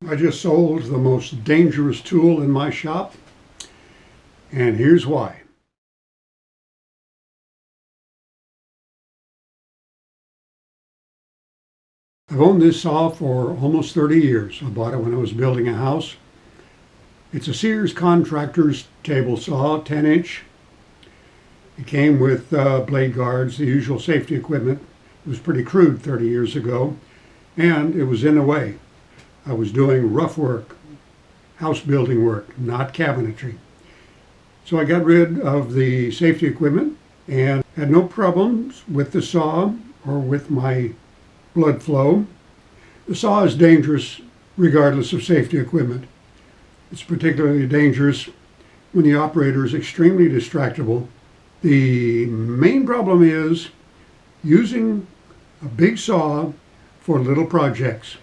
I just sold the most dangerous tool in my shop, and here's why. I've owned this saw for almost 30 years. I bought it when I was building a house. It's a Sears Contractor's table saw, 10-inch. It came with blade guards, the usual safety equipment. It was pretty crude 30 years ago, and it was in the way. I was doing rough work, house building work, not cabinetry. So I got rid of the safety equipment and had no problems with the saw or with my blood flow. The saw is dangerous regardless of safety equipment. It's particularly dangerous when the operator is extremely distractible. The main problem is using a big saw for little projects.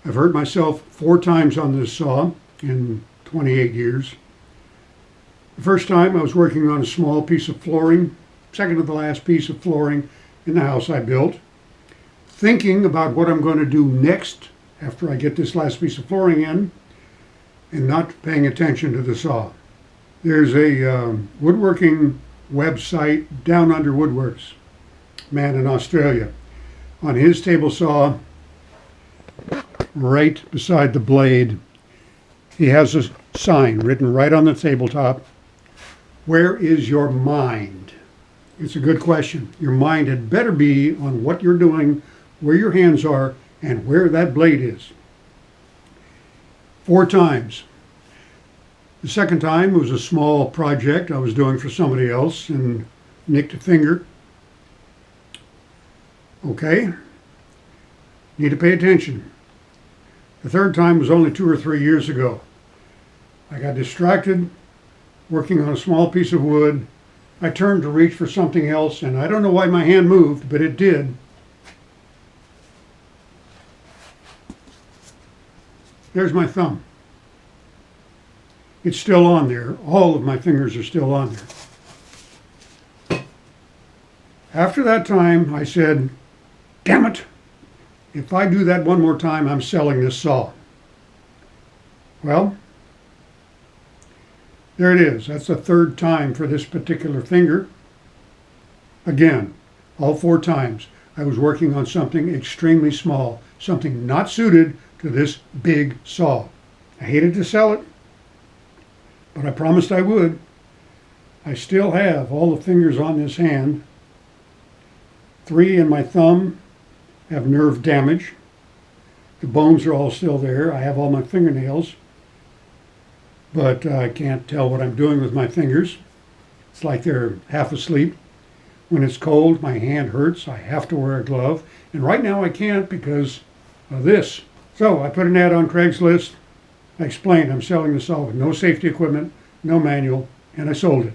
I've hurt myself 4 times on this saw in 28 years. The first time I was working on a small piece of flooring, second to the last piece of flooring in the house I built, thinking about what I'm going to do next after I get this last piece of flooring in, and not paying attention to the saw. There's a woodworking website, Down Under Woodworks, man in Australia. On his table saw, right beside the blade, he has a sign written right on the tabletop. Where is your mind? It's a good question. Your mind had better be on what you're doing, where your hands are, and where that blade is. 4 times. The second time was a small project I was doing for somebody else and nicked a finger. Okay, need to pay attention. The third time was only 2 or 3 years ago. I got distracted working on a small piece of wood. I turned to reach for something else, and I don't know why my hand moved, but it did. There's my thumb. It's still on there. All of my fingers are still on there. After that time, I said, damn it, if I do that one more time, I'm selling this saw. Well, there it is. That's the 3rd time for this particular finger. Again, all 4 times, I was working on something extremely small, something not suited to this big saw. I hated to sell it, but I promised I would. I still have all the fingers on this hand. 3 in my thumb have nerve damage. The bones are all still there. I have all my fingernails, but I can't tell what I'm doing with my fingers. It's like they're half asleep. When it's cold, my hand hurts. I have to wear a glove. And right now I can't because of this. So I put an ad on Craigslist. I explained I'm selling the saw with no safety equipment, no manual, and I sold it.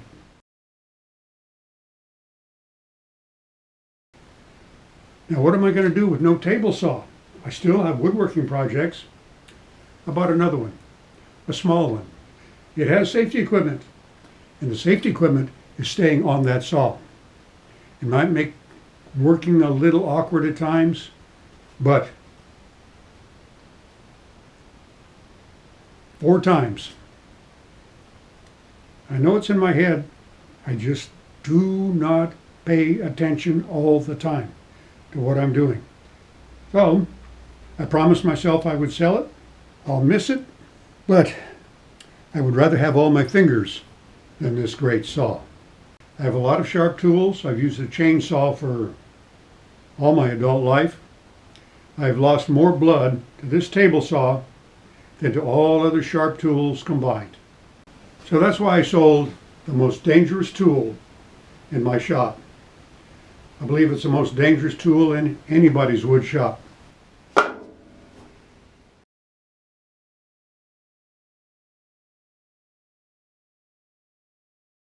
Now what am I going to do with no table saw? I still have woodworking projects. I bought another one, a small one. It has safety equipment, and the safety equipment is staying on that saw. It might make working a little awkward at times, but 4 times. I know it's in my head. I just do not pay attention all the time to what I'm doing. So, I promised myself I would sell it. I'll miss it, but I would rather have all my fingers than this great saw. I have a lot of sharp tools. I've used a chainsaw for all my adult life. I've lost more blood to this table saw than to all other sharp tools combined. So that's why I sold the most dangerous tool in my shop. I believe it's the most dangerous tool in anybody's wood shop.